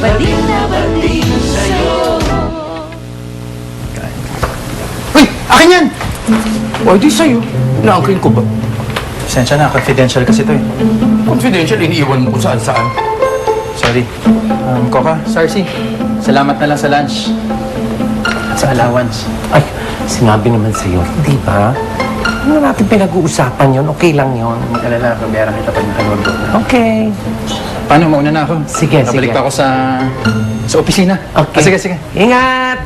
Bading na bading sa'yo. Uy! Akin yan! O, di sa'yo. Naangkin ko ba? Pasensya na, confidential kasi ito eh. Confidential, iniiwan mo kung saan-saan. Sorry. Koka, Sarsi, salamat na lang sa lunch. At sa allowance. Ay, sinabi naman sa'yo, di ba? Ano natin pinag-uusapan yun? Okay lang yun. Mag-alala, kabayaran kita pag nakanood ko. Okay. Paano, mauna na ako? Sige, Babalik sige. pa ako sa opisina. Okay. Sige, sige. Ingat!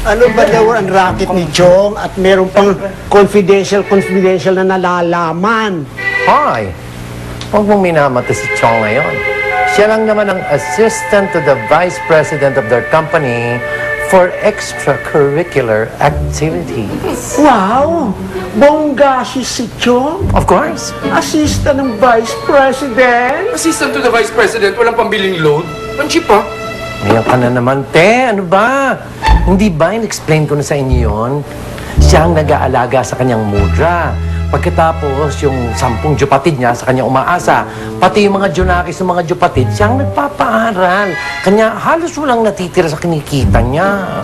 Ano ba daw ang racket ni Chong at meron pang confidential na nalalaman? Hoy! Huwag mong minamata si Chong ngayon. Siya lang naman ang assistant to the vice president of their company for extracurricular activities. Wow! Bongga si Chong? Of course. Assistant ng Vice President? Assistant to the Vice President, walang pambiling load. Ang cheap ha? Ngayon ka na naman, te. Ano ba? Hindi ba in-explain ko na sa inyo yun? Siya ang nag-aalaga sa kanyang mudra. Pagkatapos, yung 10 jupatid niya sa kanyang umaasa, pati yung mga junakis ng mga jupatid, siya ang nagpapaaral. Kanya halos walang natitira sa kinikita niya.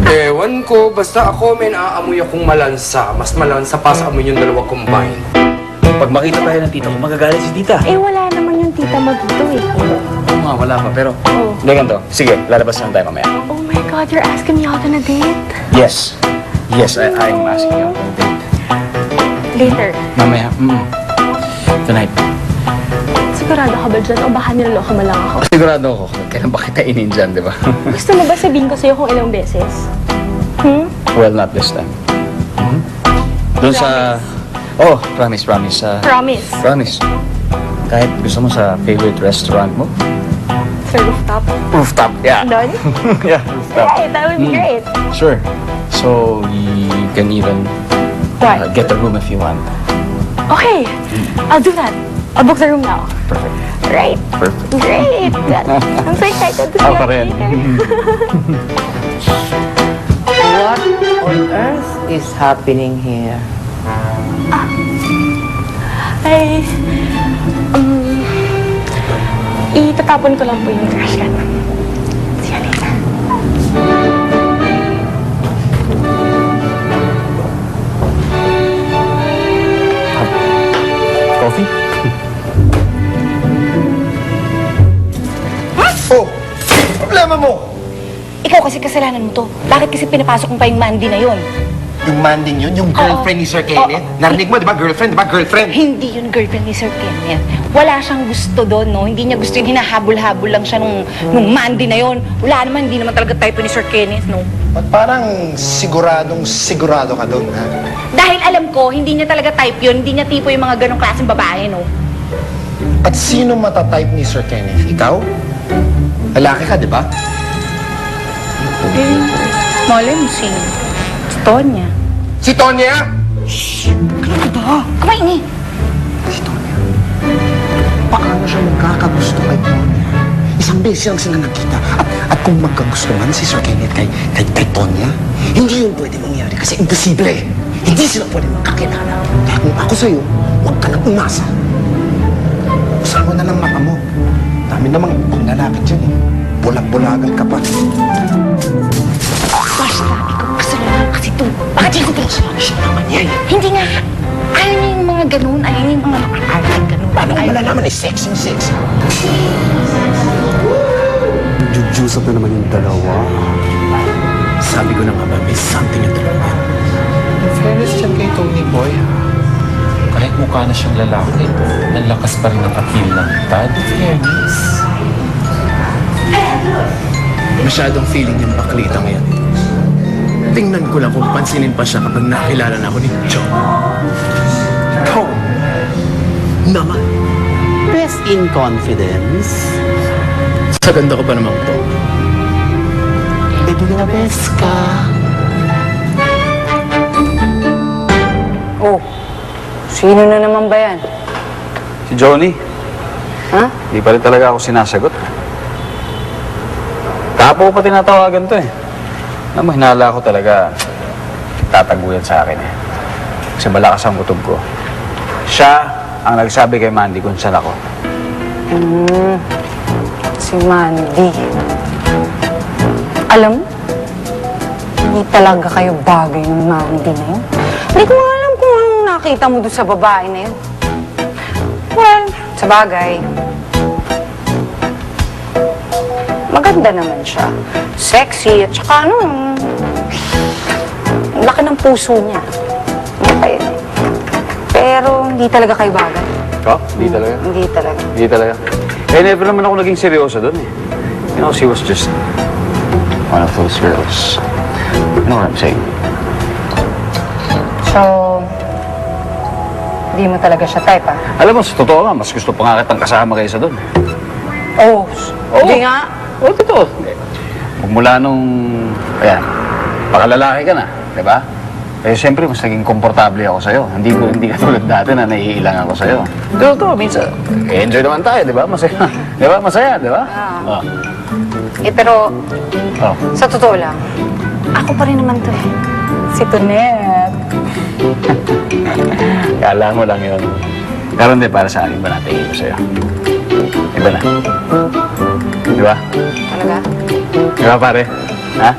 Ewan ko, basta ako may naaamoy akong malansa. Mas malansa pa sa amoy yung dalawa combined. Pag makita tayo ng tito ko, magagalit si tita. Eh, wala naman yung tita mo dito eh. Oo nga, wala pa, pero... Oh. Hindi ganito. Sige, lalabas lang tayo mamaya. Oh my God, you're asking me out on a date? Yes. Yes, I'm asking you. Later. Mamaya. Tonight. Sigurado ka ba dyan o baka niloloko mo lang ako? Sigurado ako. Kailan ba kita inin dyan, di ba? Gusto mo ba sabihin ko sa'yo kung ilang beses? Well, not this time. Doon sa... Oh, promise. Promise. Promise. Kahit gusto mo sa favorite restaurant mo. Sa rooftop. Rooftop, yeah. Doon? Yeah, rooftop. Right, that would be great. Sure. So, you can even What? get a room if you want. Okay, I'll do that. I'll book the room now. Perfect. Right? Perfect. Great. I'm so excited to see Ako you pa rin. What on earth is happening here? Ay, itatapon ko lang po yung trash can. See you later. Coffee? Oh! Problema mo! Ikaw kasi kasalanan mo to. Bakit kasi pinapasok mo pa yung Mandy na yon? Yung manding yun, yung girlfriend ni Sir Kenneth. Narinig mo, di ba? Girlfriend, di ba? Girlfriend. Hindi yun girlfriend ni Sir Kenneth. Wala siyang gusto doon, no? Hindi niya gusto yung hinahabol-habol lang siya nung Mandy na yon. Wala naman, hindi naman talaga type ni Sir Kenneth, no? At parang sigurado ka doon, ha? Dahil alam ko, hindi niya talaga type yun. Hindi niya tipo yung mga ganong klaseng babae, no? At sino matatype ni Sir Kenneth? Ikaw? Lalaki ka, di ba? Eh, malay mo si Tonya. Si Tonya! Ano ba? Kumain eh. Si Tonya. Paano siya magkakagusto kay Tonya? Isang beses lang sila nagkita. At kung magkagustuhan si Sir Kenneth kay Tonya, hindi yun pwede mangyari kasi imposible. Hindi sila pwede magkakilala. Kaya kung ako sa'yo, huwag ka nang umasa. Usawa na lang mata mo. Dami namang paglalakit dyan eh. Bulag-bulagan ka pa. Basta, ikaw kasalanan kasi to. Bakit hindi ko pinasalanan siya naman yan? Hindi nga. Ayaw niya yung mga ganun. Ayaw niya yung mga makakaarang ganun. Paano ko malalaman eh? Sexy. Jujusap na naman yung dalawa. Sabi ko na nga ba, may something yung dalawa yan. In fairness dyan kay Tony Boy, kahit mukha na siyang lalaki, ang lakas pa rin ng appeal ng tad. Fairness. Masyadong feeling yung baklita ngayon. Tingnan ko lang kung pansinin pa siya kapag nakilala na ako ni John. Ikaw naman. Best in confidence. Sa ganda ko pa naman to. Baby na best ka. Oh, sino na naman ba yan? Si Johnny. Ha? Di pa rin talaga ako sinasagot. Kapo ko pa tinatawagan to eh. Alam mo, hinala ko talaga tataguyan sa akin eh. Kasi malakas ang kutob ko. Siya ang nagsabi kay Mandy kung saan ako. Si Mandy. Alam mo, hindi talaga kayo bagay ng Mandy na yun. Hindi ko nga alam kung anong nakita mo doon sa babae na yun. Well, sa bagay, maganda naman siya. Sexy, at saka ano, ang laki ng puso niya. Okay. Pero hindi talaga kayo bagay. Oh, hindi talaga. Hindi talaga. Hindi talaga. Eh, never naman ako naging seryoso doon eh. You know, she was just one of those girls. You know what I'm saying? So, hindi mo talaga siya type, ah? Alam mo, sa totoo nga, mas gusto pa nga kitang kasama kaysa doon. Oh, hindi nga. Oo, totoo. Magmula nung, ayan, pakalalaki ka na, di ba? Eh, siyempre, mas naging komportable ako sa'yo. Hindi katulad dati na naiilang ako sa'yo. Totoo, minsan, enjoy naman tayo, di ba? Masaya, di ba? Masaya, di ba? Oh. Eh, pero, Oh. sa totoo lang, ako pa rin naman to eh. Si Tonet. Kala mo lang yun. Pero hindi, para sa akin ba natin ko sa'yo? Iba na. Di ba? Talaga? Di ba, pare? Ha?